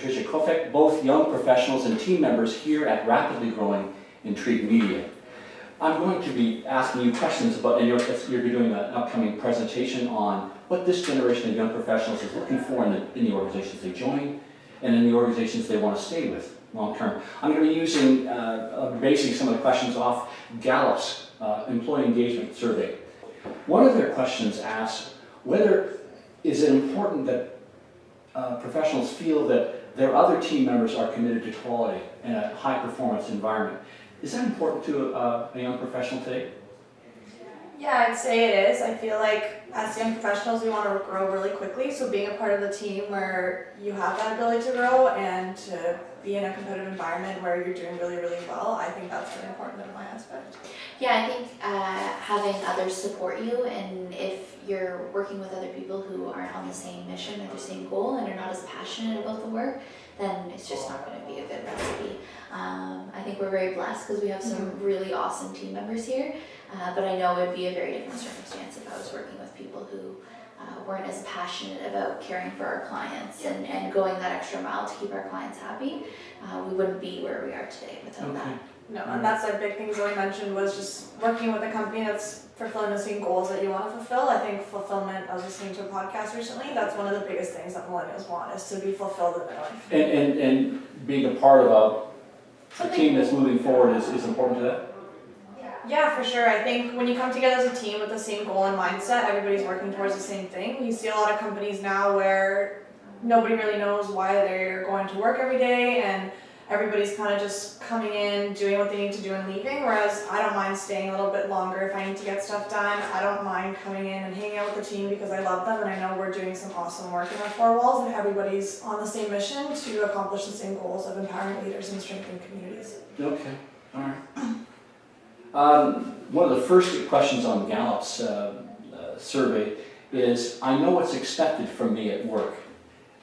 Patricia Kofek, both young professionals and team members here at rapidly growing Intrigue Media. I'm going to be asking you questions about, and you're doing an upcoming presentation on what this generation of young professionals is looking for in the organizations they join and in the organizations they want to stay with long term. I'm going to be using basing some of the questions off Gallup's employee engagement survey. One of their questions asks whether is it important that professionals feel that their other team members are committed to quality in a high performance environment. Is that important to a young professional today? Yeah, I'd say it is. I feel like as young professionals, we want to grow really quickly. So being a part of the team where you have that ability to grow and to be in a competitive environment where you're doing really, really well, I think that's really important in my aspect. Yeah, I think having others support you, and if you're working with other people who aren't on the same mission or the same goal and are not as passionate about the work, then it's just not going to be a good recipe. I think we're very blessed because we have some really awesome team members here, but I know it would be a very different circumstance if I was working with people who weren't as passionate about caring for our clients and going that extra mile to keep our clients happy. We wouldn't be where we are today without that. No, and that's a big thing Zoe mentioned was just working with a company that's fulfilling the same goals that you want to fulfill. I think fulfillment, I was listening to a podcast recently, that's one of the biggest things that millennials want is to be fulfilled in their life. And being a part of a team that's moving forward is important to that? Yeah, for sure. I think when you come together as a team with the same goal and mindset, everybody's working towards the same thing. You see a lot of companies now where nobody really knows why they're going to work every day and everybody's kind of just coming in, doing what they need to do and leaving, whereas I don't mind staying a little bit longer if I need to get stuff done. I don't mind coming in and hanging out with the team because I love them and I know we're doing some awesome work in our four walls and everybody's on the same mission to accomplish the same goals of empowering leaders and strengthening communities. Okay, all right. One of the first questions on Gallup's survey is, I know what's expected from me at work.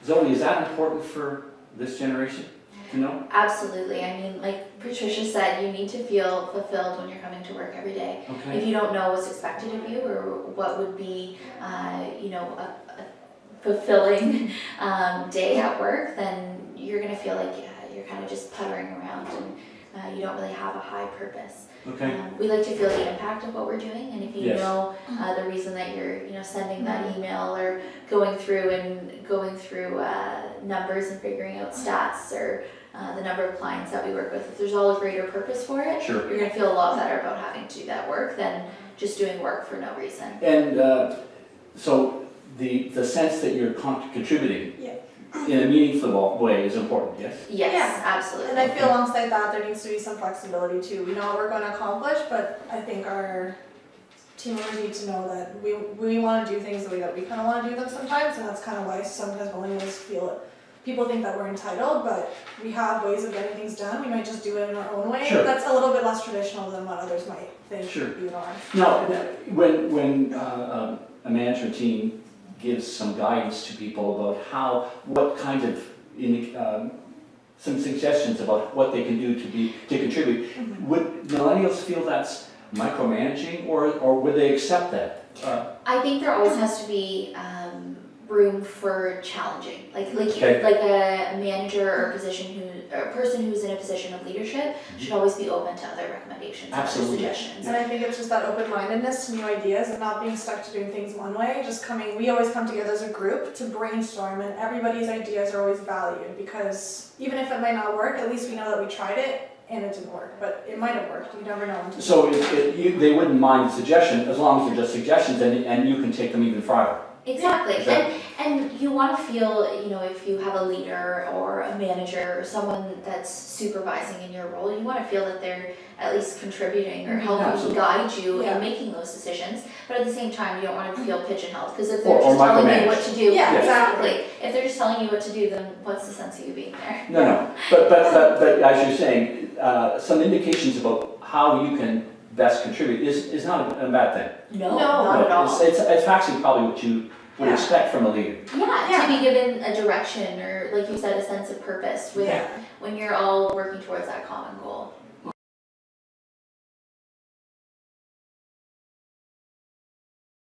Zoe, is that important for this generation to know? Absolutely. I mean, like Patricia said, you need to feel fulfilled when you're coming to work every day. Okay. If you don't know what's expected of you or what would be, a fulfilling day at work, then you're going to feel like you're kind of just puttering around and you don't really have a high purpose. Okay. We like to feel the impact of what we're doing, and if you Yes. know the reason that you're sending that email or going through numbers and figuring out stats or the number of clients that we work with, if there's all a greater purpose for it, Sure. you're going to feel a lot better about having to do that work than just doing work for no reason. And so the sense that you're contributing in a meaningful way is important, yes? Yes, Yeah. absolutely. And I feel alongside that there needs to be some flexibility too. We know what we're going to accomplish, but I think our team members need to know that we want to do things the way that we kind of want to do them sometimes, and that's kind of why sometimes millennials feel it. People think that we're entitled, but we have ways of getting things done. We might just do it in our own way. Sure. That's a little bit less traditional than what others might think Sure. you are. Now, when a management team gives some guidance to people about what kind of some suggestions about what they can do to contribute. Would millennials feel that's micromanaging, or would they accept that? I think there always has to be room for challenging, like Okay. a manager or a person who's in a position of leadership should always be open to other recommendations, Absolutely. other suggestions. And I think it's just that open-mindedness to new ideas and not being stuck to doing things one way. We always come together as a group to brainstorm, and everybody's ideas are always valued because even if it might not work, at least we know that we tried it and it didn't work. But it might have worked. You never know until. So they wouldn't mind the suggestion as long as they're just suggestions, and you can take them even farther. Exactly, Exactly. and you want to feel, if you have a leader or a manager or someone that's supervising in your role, you want to feel that they're at least contributing or helping Absolutely. guide you Yeah. in making those decisions. But at the same time, you don't want to feel pigeonholed because if Or they're just telling micromanaged. you what to do, Yeah, exactly. If they're just telling you what to do, then what's the sense of you being there? No. But as you're saying, some indications about how you can best contribute is not a bad thing. No, not at all. It's actually probably what you would expect from a leader. Yeah, to be given a direction or, like you said, a sense of purpose when you're all working towards that common goal.